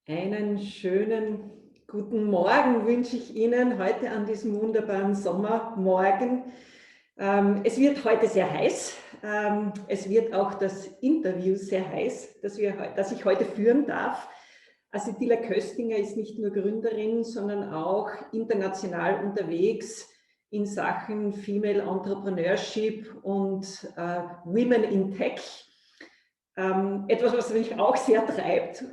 Einen schönen guten Morgen wünsche ich Ihnen heute an diesem wunderbaren Sommermorgen. Es wird heute sehr heiß. Es wird auch das Interview sehr heiß, das ich heute führen darf. Asetila Köstinger ist nicht nur Gründerin, sondern auch international unterwegs in Sachen Female Entrepreneurship und Women in Tech. Etwas, was mich auch sehr treibt.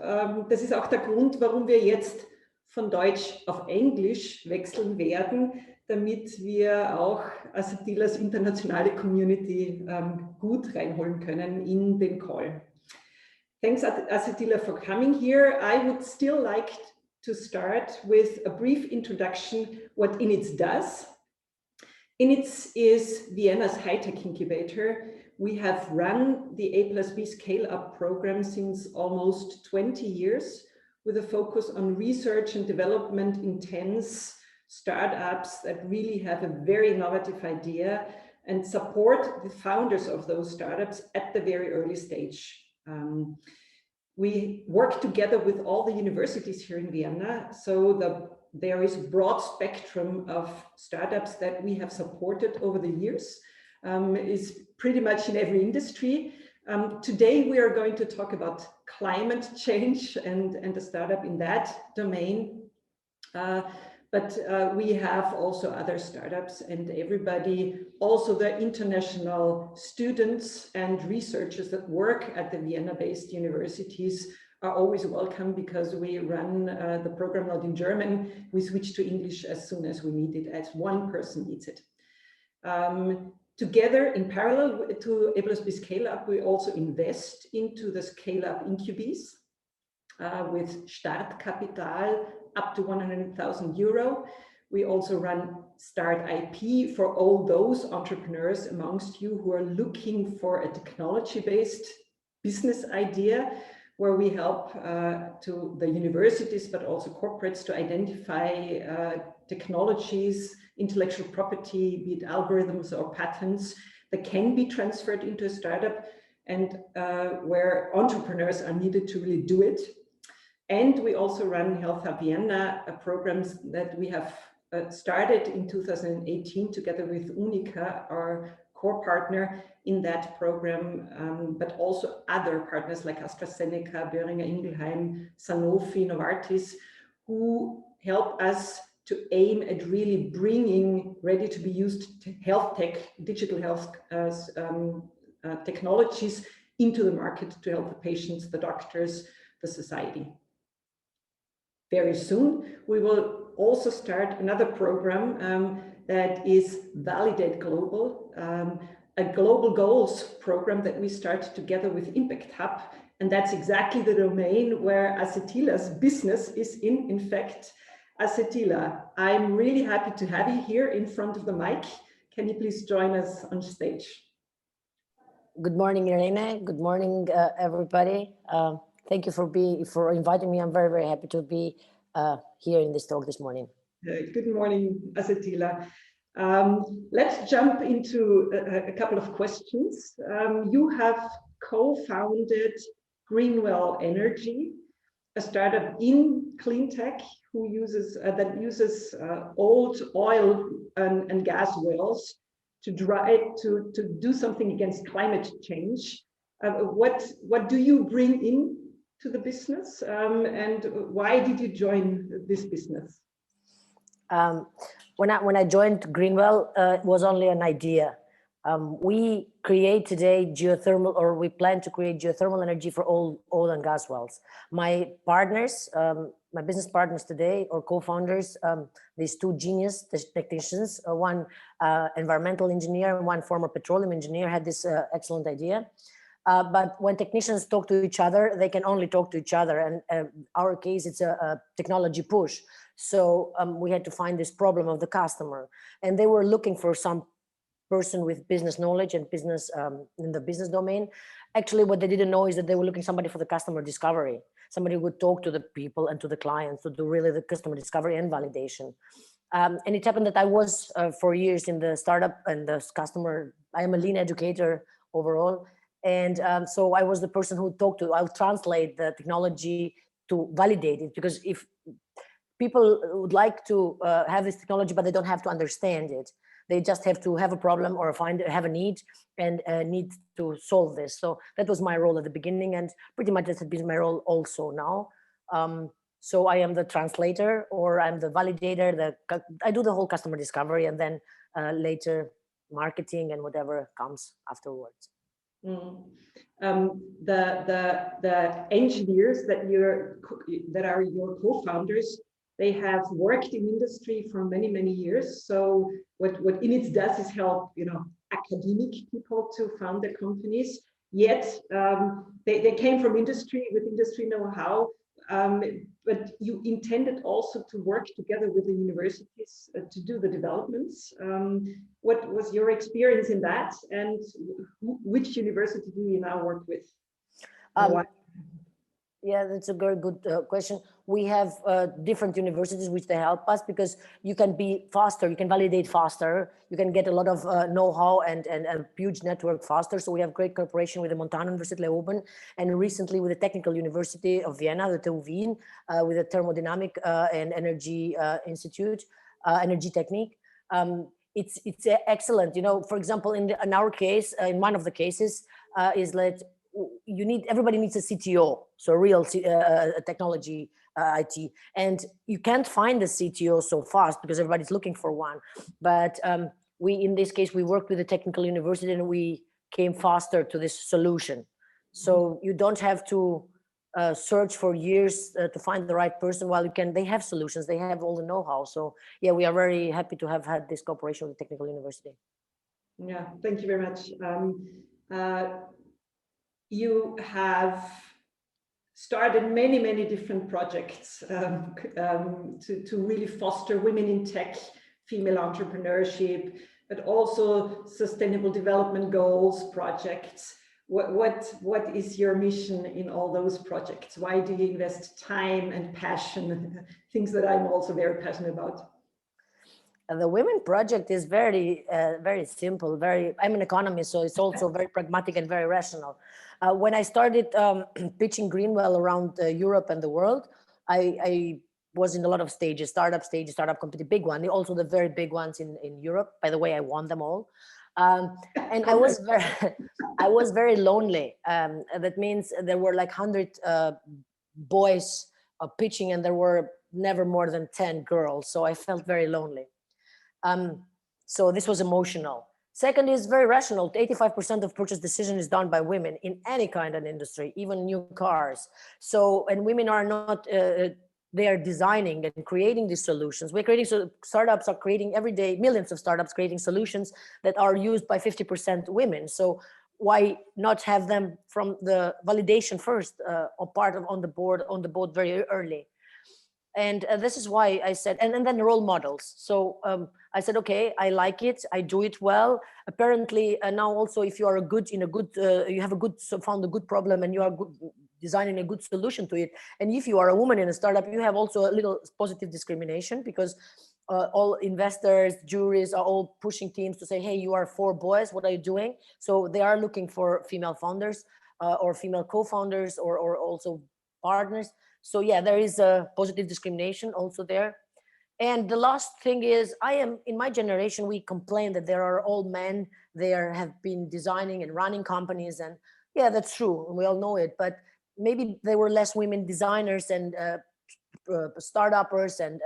Das ist auch der Grund, warum wir jetzt von Deutsch auf Englisch wechseln werden, damit wir auch Asetilas internationale Community gut reinholen können in den Call. Thanks, Asetila, for coming here. I would still like to start with a brief introduction what INiTS does. INiTS is Vienna's high-tech incubator. We have run the A+B SCALEup program since almost 20 years with a focus on research and development intense startups that really have a very innovative idea and support the founders of those startups at the very early stage. We work together with all the universities here in Vienna, so there is a broad spectrum of startups that we have supported over the years. Is pretty much in every industry. Today we are going to talk about climate change and a startup in that domain. But we have also other startups, and everybody, also the international students and researchers that work at the Vienna-based universities are always welcome, because we run the program not in German. We switch to English as soon as we need it, as one person needs it. Together, in parallel to A+B SCALEup, we also invest into the SCALEup Incubes with Startkapital up to 100,000 euro. We also run Start IP for all those entrepreneurs amongst you who are looking for a technology-based business idea, where we help to the universities, but also corporates, to identify technologies, intellectual property, be it algorithms or patents, that can be transferred into a startup, and where entrepreneurs are needed to really do it. And we also run Health Hub Vienna, programs that we have started in 2018 together with Unica, our core partner in that program, but also other partners like AstraZeneca, Boehringer Ingelheim, Sanofi, Novartis, who help us to aim at really bringing ready-to-be-used health tech, digital health technologies into the market to help the patients, the doctors, the society. Very soon, we will also start another program that is Validate Global, a global goals program that we start together with Impact Hub. And that's exactly the domain where Asetila's business is in. In fact, Asetila, I'm really happy to have you here in front of the mic. Can you please join us on stage? Good morning, Irene. Good morning, everybody. Thank you for inviting me. I'm very, very happy to be here in this talk this morning. Good morning, Asetila. Let's jump into a couple of questions. You have co-founded Greenwell Energy, a startup in clean tech who uses old oil and gas wells to do something against climate change. What do you bring in to the business, and why did you join this business? When I joined Greenwell, it was only an idea. We create today geothermal, or we plan to create geothermal energy for all oil and gas wells. My partners, my business partners today, or co-founders, these two genius technicians, one environmental engineer and one former petroleum engineer, had this excellent idea. But when technicians talk to each other, they can only talk to each other. And in our case, it's a technology push. So we had to find this problem of the customer. And they were looking for some person with business knowledge and business in the business domain. Actually, what they didn't know is that they were looking somebody for the customer discovery. Somebody who would talk to the people and to the clients to do really the customer discovery and validation. And it happened that I was for years in the startup and the customer. I am a lean educator overall. And so I was the person who talked to, I'll translate the technology to validate it, because if people would like to have this technology, but they don't have to understand it. They just have to have a problem or have a need and need to solve this. So that was my role at the beginning, and pretty much that has been my role also now. So I am the translator, or I'm the validator. I do the whole customer discovery, and then later marketing and whatever comes afterwards. Mm. The engineers that are your co-founders, they have worked in industry for many years. So what INiTS does is help academic people to found their companies. Yet they came from industry with industry know-how. But you intended also to work together with the universities to do the developments. What was your experience in that, and which university do you now work with? Yeah, that's a very good question. We have different universities which they help us, because you can be faster, you can validate faster, you can get a lot of know-how and a huge network faster. So we have great cooperation with the Montana University Leoben, and recently with the Technical University of Vienna, the TU Wien, with the Thermodynamic and Energy Institute, Energy Technique. It's excellent. For example, in our case, in one of the cases, is that everybody needs a CTO, so real technology IT, and you can't find a CTO so fast because everybody's looking for one. But in this case, we worked with the Technical University, and we came faster to this solution. So you don't have to search for years to find the right person. While they have solutions, they have all the know-how. So yeah, we are very happy to have had this cooperation with the Technical University. Yeah, thank you very much. You have started many different projects to really foster women in tech, female entrepreneurship, but also sustainable development goals projects. What is your mission in all those projects? Why do you invest time and passion? Things that I'm also very passionate about. The Women Project is very simple. I'm an economist, so it's also very pragmatic and very rational. When I started pitching Greenwell around Europe and the world, I was in a lot of stages, startup company, big one, also the very big ones in Europe. By the way, I won them all. And I was very lonely. That means there were like 100 boys pitching, and there were never more than 10 girls. So I felt very lonely. So this was emotional. Second is very rational. 85% of purchase decision is done by women in any kind of industry, even new cars. So, and women are not, they are designing and creating these solutions. Startups are creating every day, millions of startups creating solutions that are used by 50% women. So why not have them from the validation first, or part of on the board very early? And this is why I said, and then role models. So I said, okay, I like it, I do it well. Apparently now also, if you are you have found a good problem, and you are designing a good solution to it. And if you are a woman in a startup, you have also a little positive discrimination, because all investors, juries are all pushing teams to say, hey, you are 4 boys, what are you doing? So they are looking for female founders or female co-founders or also partners. So yeah, there is a positive discrimination also there. And the last thing is, in my generation, we complain that there are all men there have been designing and running companies. And yeah, that's true. We all know it. But maybe there were less women designers and startuppers and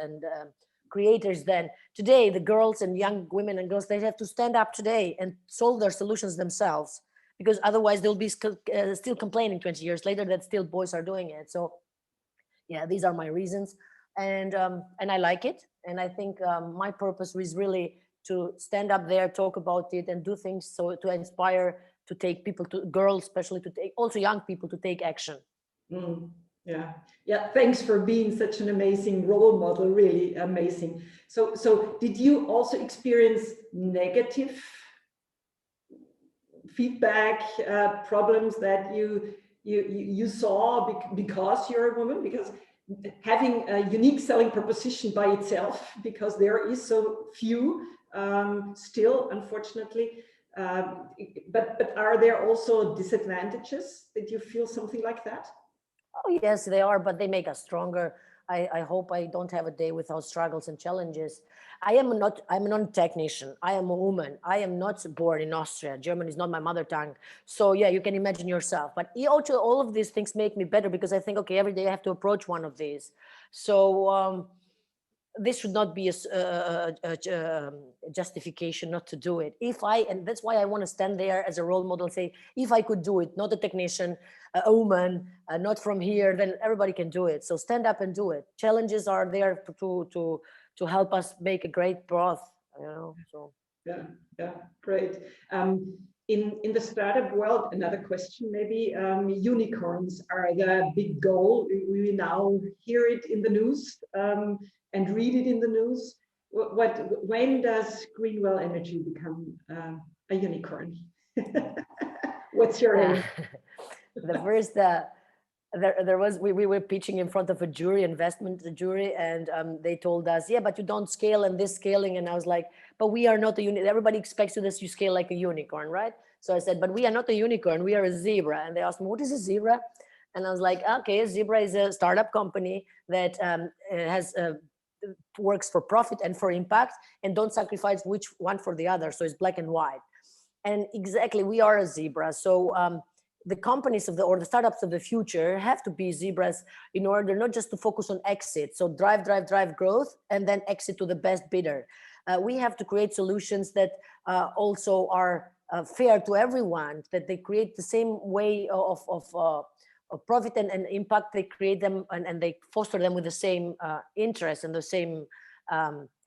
creators then. Today, the girls and young women and girls, they have to stand up today and solve their solutions themselves, because otherwise they'll be still complaining 20 years later that still boys are doing it. So yeah, these are my reasons, and I like it, and I think my purpose is really to stand up there, talk about it, and do things so to inspire, to take people, girls especially, to take also young people to take action. Yeah. Thanks for being such an amazing role model. Really amazing. So did you also experience negative feedback, problems that you saw because you're a woman? Because having a unique selling proposition by itself, because there is so few still, unfortunately, but are there also disadvantages? Did you feel something like that? Oh, yes, they are, but they make us stronger. I hope I don't have a day without struggles and challenges. I'm a non-technician. I am a woman. I am not born in Austria. German is not my mother tongue. So yeah, you can imagine yourself. But also all of these things make me better because I think, okay, every day I have to approach one of these. So this should not be a justification not to do it. And that's why I want to stand there as a role model, say, if I could do it, not a technician, a woman, not from here, then everybody can do it. So stand up and do it. Challenges are there to help us make a great broth, you know. So yeah, great. In the startup world, another question maybe, unicorns are the big goal. We now hear it in the news and read it in the news. When does Greenwell Energy become a unicorn? What's your aim? the first there was we were pitching in front of a jury, investment jury, and they told us, yeah, but you don't scale and this scaling. And I was like, but we are not a unicorn. Everybody expects you that you scale like a unicorn, right? So I said, but we are not a unicorn, we are a zebra. And they asked me, what is a zebra? And I was like, okay, Zebra is a startup company that has works for profit and for impact, and don't sacrifice which one for the other. So it's black and white. And exactly, we are a zebra. So the companies or the startups of the future have to be zebras in order not just to focus on exit. So drive growth and then exit to the best bidder. We have to create solutions that also are fair to everyone, that they create the same way of profit and impact. They create them and they foster them with the same interest and the same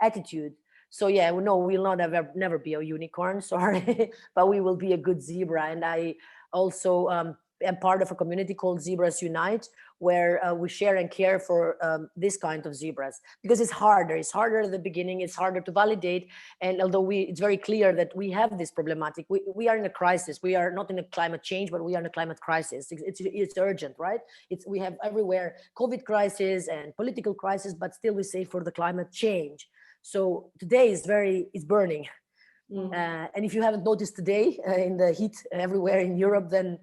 attitude. So yeah, no, we'll not never be a unicorn, sorry, but we will be a good zebra. And I also am part of a community called Zebras Unite, where we share and care for this kind of zebras, because it's harder at the beginning, it's harder to validate. And although it's very clear that we have this problematic, we are in a crisis. We are not in a climate change, but we are in a climate crisis. It's urgent, right? We have everywhere COVID crisis and political crisis, but still we say for the climate change. So today is burning. And if you haven't noticed today in the heat everywhere in Europe, then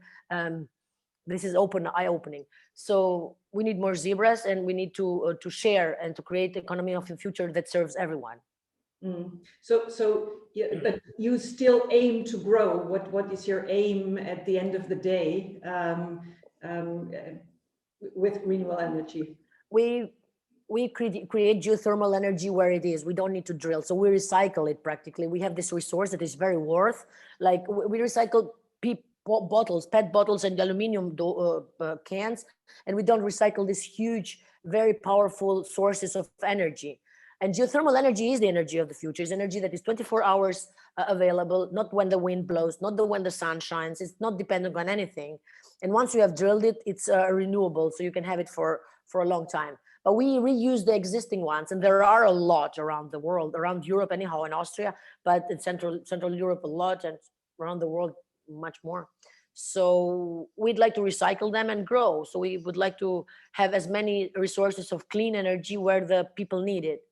this is eye-opening. So we need more zebras, and we need to share and to create the economy of the future that serves everyone. So yeah, but you still aim to grow. What is your aim at the end of the day with Greenwell Energy? We create geothermal energy where it is. We don't need to drill. So we recycle it practically. We have this resource that is very worth. Like we recycle PET bottles and aluminum cans, and we don't recycle these huge, very powerful sources of energy. And geothermal energy is the energy of the future. It's energy that is 24 hours available, not when the wind blows, not when the sun shines. It's not dependent on anything. And once you have drilled it, it's renewable, so you can have it for a long time. But we reuse the existing ones, and there are a lot around the world, around Europe anyhow, in Austria, but in Central Europe a lot, and around the world much more. So we'd like to recycle them and grow. So we would like to have as many resources of clean energy where the people need it.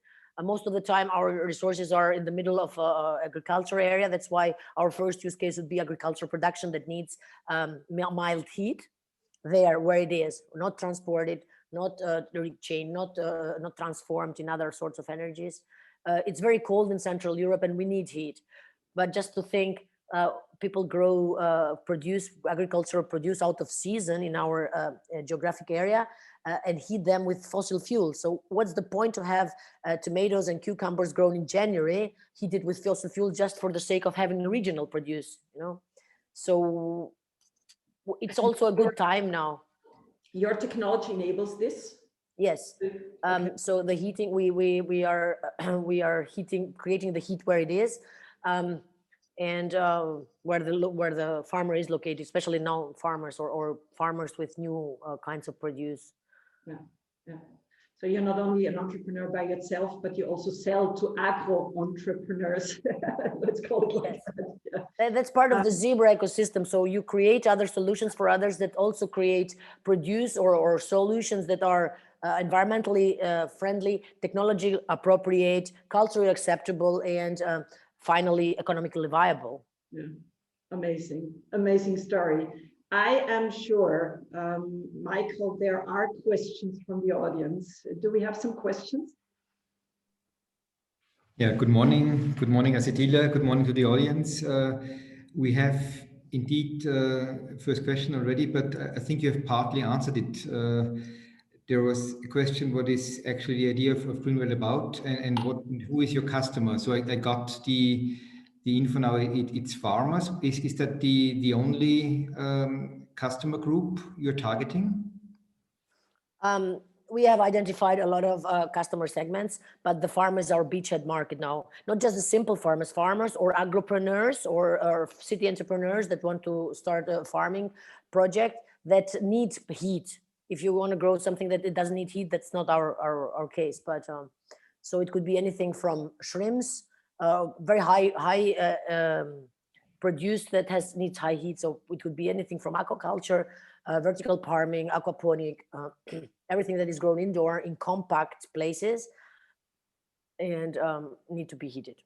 Most of the time, our resources are in the middle of agriculture area. That's why our first use case would be agricultural production that needs mild heat there where it is, not transported, not chain, not transformed in other sorts of energies. It's very cold in Central Europe, and we need heat. But just to think, people produce agricultural produce out of season in our geographic area and heat them with fossil fuel. So what's the point to have tomatoes and cucumbers grown in January heated with fossil fuel just for the sake of having regional produce, you know? So it's also a good time now. Your technology enables this? Yes. Okay. So the heating, we are creating the heat where it is, and where the farmer is located, especially now farmers or farmers with new kinds of produce. Yeah. So you're not only an entrepreneur by yourself, but you also sell to agro entrepreneurs. Let's call it like that. Yeah. That's part of the zebra ecosystem. So you create other solutions for others that also create produce or solutions that are environmentally friendly, technology appropriate, culturally acceptable, and finally economically viable. Yeah, amazing story. I am sure, Michael, there are questions from the audience. Do we have some questions? Yeah, good morning. Good morning, Asetila. Good morning to the audience. We have indeed first question already, but I think you have partly answered it. There was a question, what is actually the idea of Greenwell about, and who is your customer? So I got the info now, it's farmers. Is that the only customer group you're targeting? We have identified a lot of customer segments, but the farm is our beachhead market now. Not just the simple farmers or agripreneurs or city entrepreneurs that want to start a farming project that needs heat. If you want to grow something that it doesn't need heat, that's not our case. But so it could be anything from shrimps, very high produce that needs high heat. So it could be anything from aquaculture, vertical farming, aquaponic, everything that is grown indoor in compact places and need to be heated.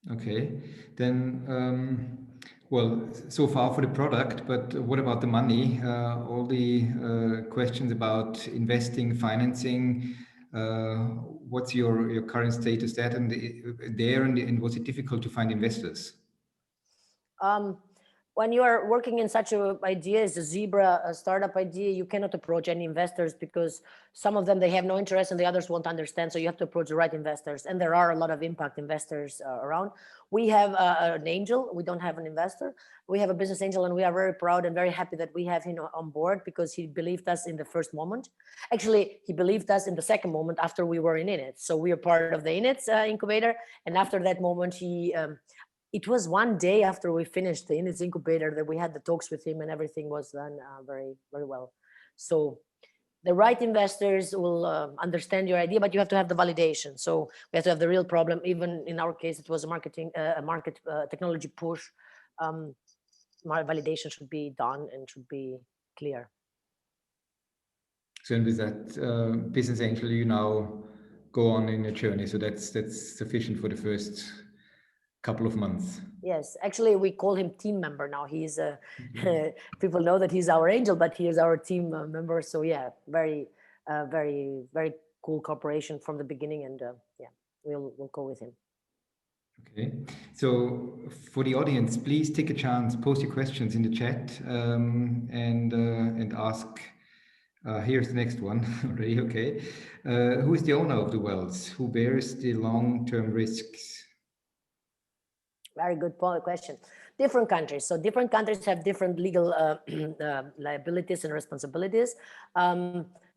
Okay, then, well, so far for the product, but what about the money? All the questions about investing, financing, what's your current status that and was it difficult to find investors? When you are working in such an idea as a startup idea, you cannot approach any investors because some of them, they have no interest and the others won't understand. So you have to approach the right investors. And there are a lot of impact investors around. We have an angel. We don't have an investor. We have a business angel, and we are very proud and very happy that we have him on board because he believed us in the first moment. Actually, he believed us in the second moment after we were in INiTS. So we are part of the INiTS incubator. And after that moment, it was one day after we finished the INiTS incubator that we had the talks with him, and everything was done very, very well. So the right investors will understand your idea, but you have to have the validation. So we have to have the real problem. Even in our case, it was a market technology push. My validation should be done and should be clear. So and with that business angel, you now go on in a journey. So that's sufficient for the first couple of months. Yes, actually, we call him team member now. He's people know that he's our angel, but he is our team member. So yeah, very, very, very cool cooperation from the beginning, and yeah, we'll go with him. Okay, so for the audience, please take a chance, post your questions in the chat, and ask. Here's the next one already. Okay, who is the owner of the wells? Who bears the long-term risks? Very good question. Different countries. So different countries have different legal liabilities and responsibilities.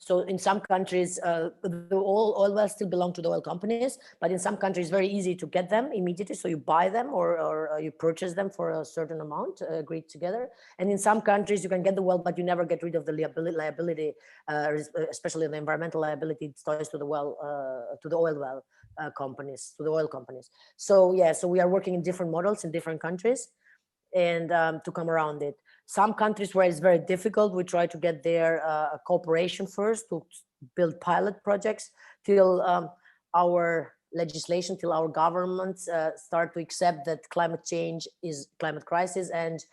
So in some countries, the oil wells still belong to the oil companies, but in some countries, it's very easy to get them immediately. So you buy them or you purchase them for a certain amount agreed together. And in some countries, you can get the well, but you never get rid of the liability, especially the environmental liability it ties to the well, to the oil well companies, to the oil companies. So yeah, so we are working in different models in different countries, and to come around it. Some countries where it's very difficult, we try to get their cooperation first to build pilot projects till our legislation, till our governments start to accept that climate change is climate crisis. And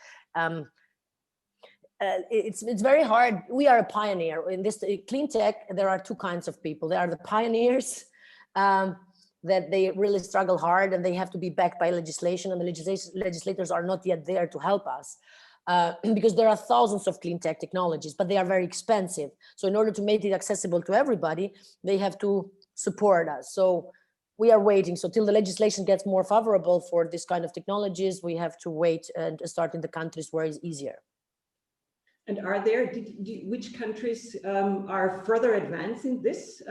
it's very hard. We are a pioneer in this clean tech. There are two kinds of people. There are the pioneers that they really struggle hard and they have to be backed by legislation, and the legislators are not yet there to help us because there are thousands of clean tech technologies, but they are very expensive. So in order to make it accessible to everybody, they have to support us. So we are waiting. So till the legislation gets more favorable for this kind of technologies, we have to wait and start in the countries where it's easier. And are there, which countries are further advancing this?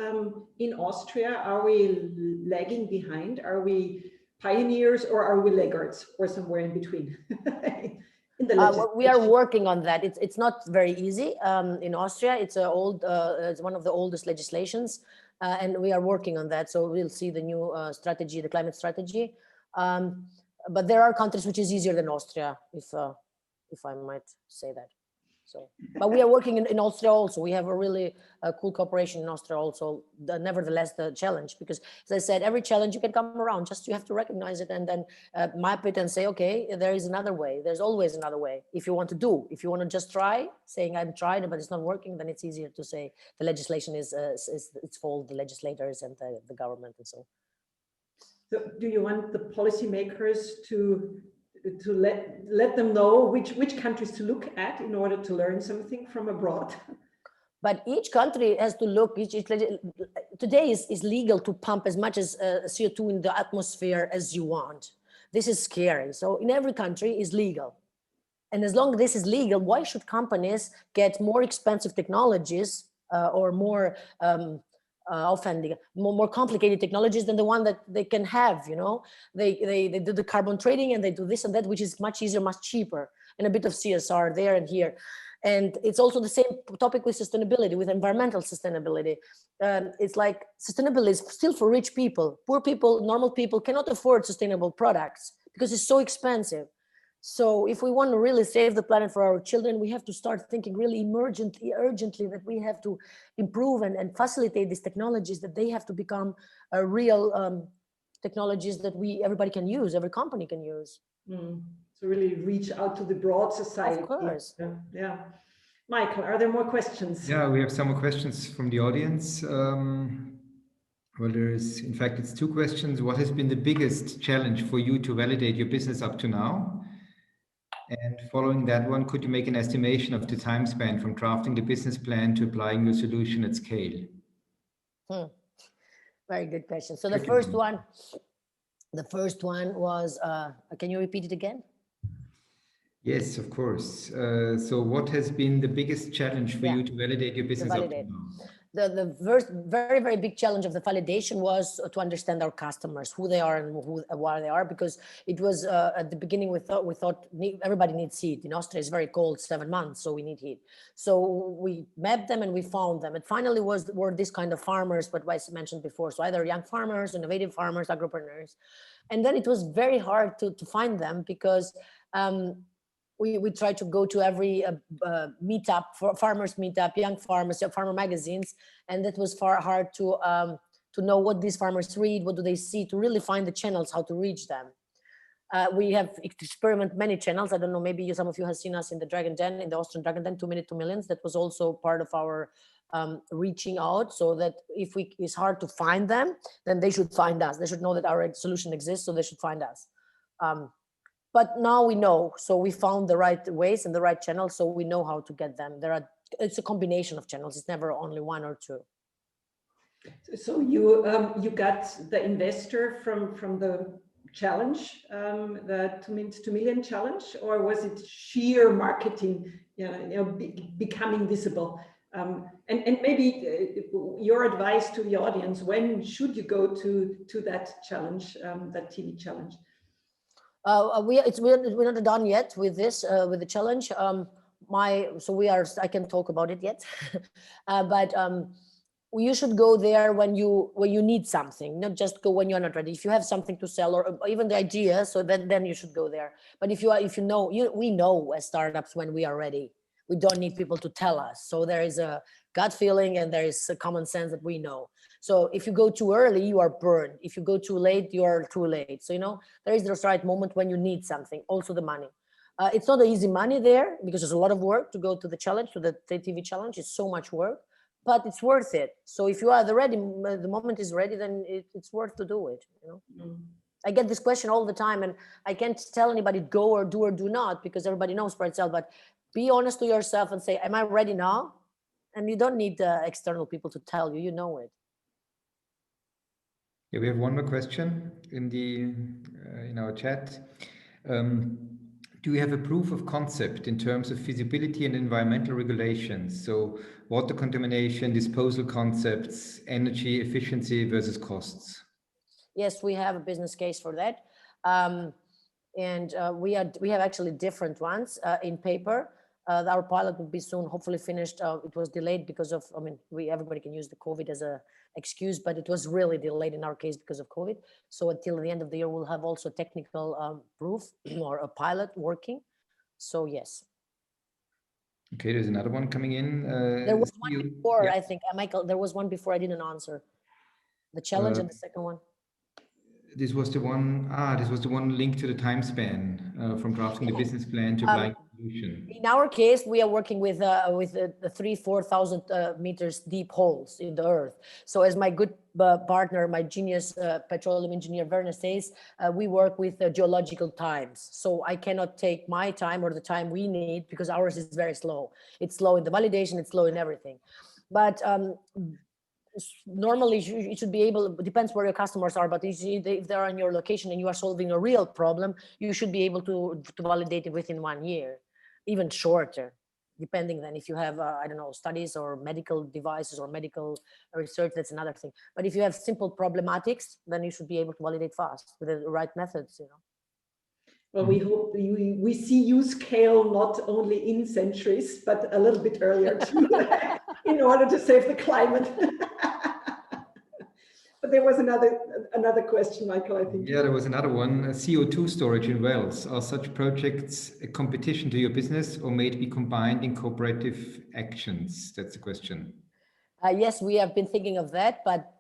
In Austria, are we lagging behind? Are we pioneers or are we laggards or somewhere in between? We are working on that. It's not very easy. In Austria, it's it's one of the oldest legislations, and we are working on that. So we'll see the new strategy, the climate strategy. But there are countries which is easier than Austria, if I might say that. So, but we are working in Austria also. We have a really cool cooperation in Austria also. Nevertheless, the challenge, because as I said, every challenge you can come around, just you have to recognize it and then map it and say, okay, there is another way. There's always another way. If you want to do, if you want to just try, saying I'm trying, but it's not working, then it's easier to say the legislation is its fault, the legislators and the government and so. So do you want the policymakers to let them know which countries to look at in order to learn something from abroad? But each country has to look, today is legal to pump as much as CO2 in the atmosphere as you want. This is scary. So in every country is legal. And as long as this is legal, why should companies get more expensive technologies or more more complicated technologies than the one that they can have, you know? They do the carbon trading and they do this and that, which is much easier, much cheaper, and a bit of CSR there and here. And it's also the same topic with sustainability, with environmental sustainability. It's like sustainability is still for rich people. Poor people, normal people cannot afford sustainable products because it's so expensive. So if we want to really save the planet for our children, we have to start thinking really urgently that we have to improve and facilitate these technologies, that they have to become real technologies that everybody can use, every company can use. So really reach out to the broad society. Of course. Yeah. Michael, are there more questions? Yeah, we have some more questions from the audience. Well, in fact, it's two questions. What has been the biggest challenge for you to validate your business up to now? And following that one, could you make an estimation of the time span from drafting the business plan to applying your solution at scale? Very good question. So the first one was, can you repeat it again? Yes, of course. So what has been the biggest challenge for you to validate your business up to now? The first very, very big challenge of the validation was to understand our customers, who they are and why they are, because it was at the beginning we thought everybody needs heat. In Austria it's very cold, 7 months, so we need heat. So we mapped them and we found them. And finally were this kind of farmers, but I mentioned before, so either young farmers, innovative farmers, agripreneurs. And then it was very hard to find them because we tried to go to every meetup, farmers meetup, young farmers, farmer magazines, and that was hard to know what these farmers read, what do they see, to really find the channels, how to reach them. We have experimented many channels. I don't know, maybe some of you have seen us in the Dragon Den, in the Austrian Dragon Den, 2 Minute to Millions. That was also part of our reaching out, so that if it's hard to find them, then they should find us. They should know that our solution exists, so they should find us. But now we know, so we found the right ways and the right channels, so we know how to get them. It's a combination of channels. It's never only one or two. So you got the investor from the challenge, the 2 Minutes to Million challenge, or was it sheer marketing, becoming visible? And maybe your advice to the audience: when should you go to that challenge, that TV challenge? We're not done yet with this, with the challenge. I can talk about it yet, but you should go there when you need something, not just go when you're not ready. If you have something to sell or even the idea, so then you should go there. But we know as startups when we are ready. We don't need people to tell us. So there is a gut feeling and there is a common sense that we know. So if you go too early, you are burned. If you go too late, you are too late. So, there is this right moment when you need something, also the money. It's not easy money there because there's a lot of work to go to the challenge, to the TV challenge. It's so much work, but it's worth it. So if you are the moment is ready, then it's worth to do it. I get this question all the time, and I can't tell anybody go or do not, because everybody knows for itself, but be honest to yourself and say, am I ready now? And you don't need external people to tell you, you know it. Yeah, we have one more question in our chat. Do you have a proof of concept in terms of feasibility and environmental regulations? So water contamination, disposal concepts, energy efficiency versus costs? Yes, we have a business case for that. And we have actually different ones in paper. Our pilot will be soon, hopefully finished. It was delayed because of, everybody can use the COVID as an excuse, but it was really delayed in our case because of COVID. So until the end of the year, we'll have also technical proof or a pilot working. So yes. Okay, there's another one coming in. There was one before, yeah. I think, Michael, there was one before I didn't answer. The challenge and the second one. This was the one, this was the one linked to the time span from drafting the business plan to applying the solution. In our case, we are working with the 3,000-4,000 meters deep holes in the earth. So as my good partner, my genius petroleum engineer Werner says, we work with geological times. So I cannot take my time or the time we need because ours is very slow. It's slow in the validation, it's slow in everything. But normally you should be able, depends where your customers are, but if they're on your location and you are solving a real problem, you should be able to validate it within 1 year, even shorter, depending then if you have, I don't know, studies or medical devices or medical research, that's another thing. But if you have simple problematics, then you should be able to validate fast with the right methods, you know. Well, we hope we see you scale not only in centuries, but a little bit earlier too, in order to save the climate. But there was another question, Michael, I think. Yeah, there was another one. CO2 storage in wells. Are such projects a competition to your business or may it be combined in cooperative actions? That's the question. Yes, we have been thinking of that, but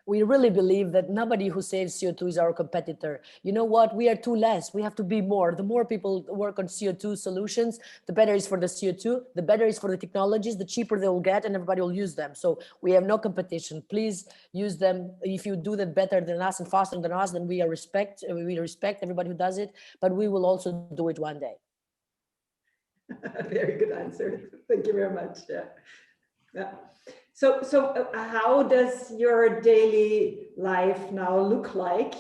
we really believe that nobody who saves CO2 is our competitor. You know what? We are too less. We have to be more. The more people work on CO2 solutions, the better is for the CO2, the better is for the technologies, the cheaper they will get, and everybody will use them. So we have no competition. Please use them. If you do that better than us and faster than us, then we respect everybody who does it, but we will also do it one day. Very good answer. Thank you very much. Yeah. So how does your daily life now look like?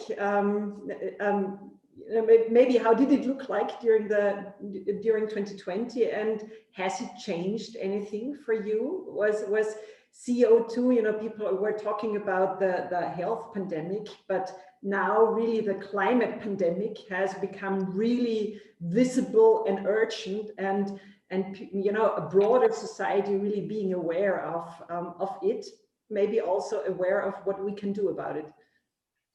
Maybe how did it look like during 2020, and has it changed anything for you? Was CO2, people were talking about the health pandemic, but now really the climate pandemic has become really visible and urgent, and a broader society really being aware of it, maybe also aware of what we can do about it.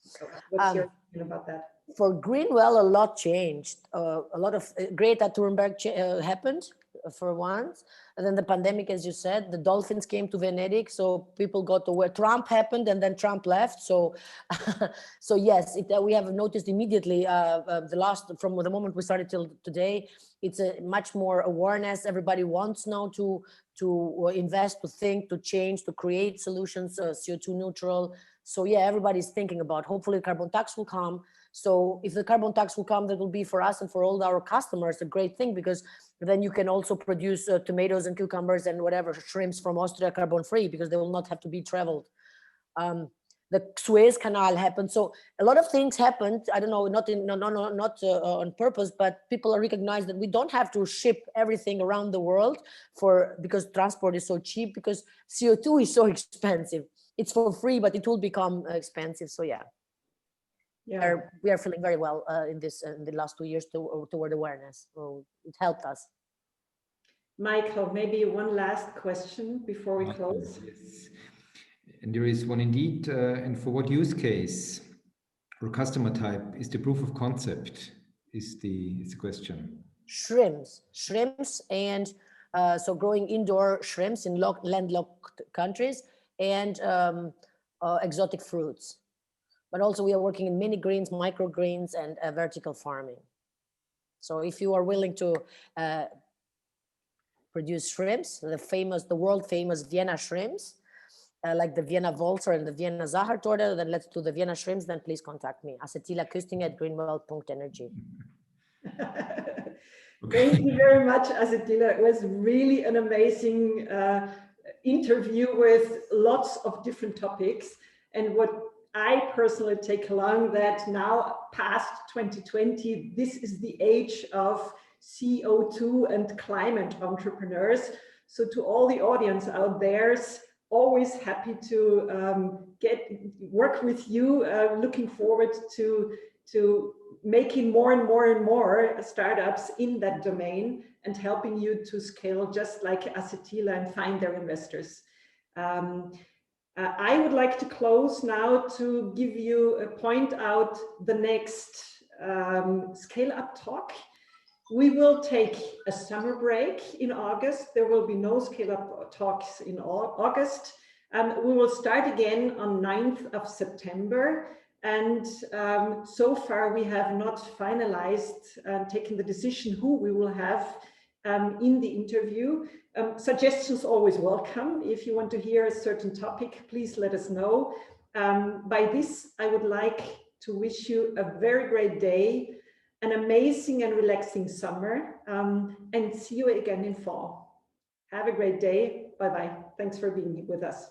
So what's your opinion about that? For Greenwell, a lot changed. A lot of Greta Thunberg happened for once, and then the pandemic, as you said, the dolphins came to Venedig, so people got to where Trump happened, and then Trump left. So, so yes, we have noticed immediately from the moment we started till today, it's a much more awareness. Everybody wants now to invest, to think, to change, to create solutions, CO2 neutral. So yeah, everybody's thinking about. Hopefully, the carbon tax will come. So if the carbon tax will come, that will be for us and for all our customers a great thing, because then you can also produce tomatoes and cucumbers and whatever, shrimps from Austria carbon free, because they will not have to be traveled. The Suez Canal happened. So a lot of things happened. I don't know, not on purpose, but people recognize that we don't have to ship everything around the world because transport is so cheap, because CO2 is so expensive. It's for free, but it will become expensive. So yeah. We are feeling very well in the last 2 years toward awareness. So it helped us. Michael, maybe one last question before we close. Yes. And there is one indeed. And for what use case or customer type is the proof of concept? Is the question. Shrimps, and so growing indoor shrimps in landlocked countries, and exotic fruits. But also we are working in mini greens, microgreens, and vertical farming. So if you are willing to produce shrimps, the world famous Vienna shrimps, like the Vienna Walzer and the Vienna Sachertorte, then let's do the Vienna shrimps, then please contact me. Asetila Köstinger at Greenwell.energy. Thank you very much, Asetila. It was really an amazing interview with lots of different topics. And what I personally take along, that now past 2020, this is the age of CO2 and climate entrepreneurs. So to all the audience out there, always happy to work with you. Looking forward to making more and more startups in that domain and helping you to scale just like Asetila and find their investors. I would like to close now to give you point out the next SCALEup Talk. We will take a summer break in August. There will be no SCALEup talks in August. We will start again on 9th of September. And so far we have not finalized and taken the decision who we will have in the interview. Suggestions always welcome. If you want to hear a certain topic, please let us know. By this, I would like to wish you a very great day, an amazing and relaxing summer, and see you again in fall. Have a great day. Bye-bye. Thanks for being with us.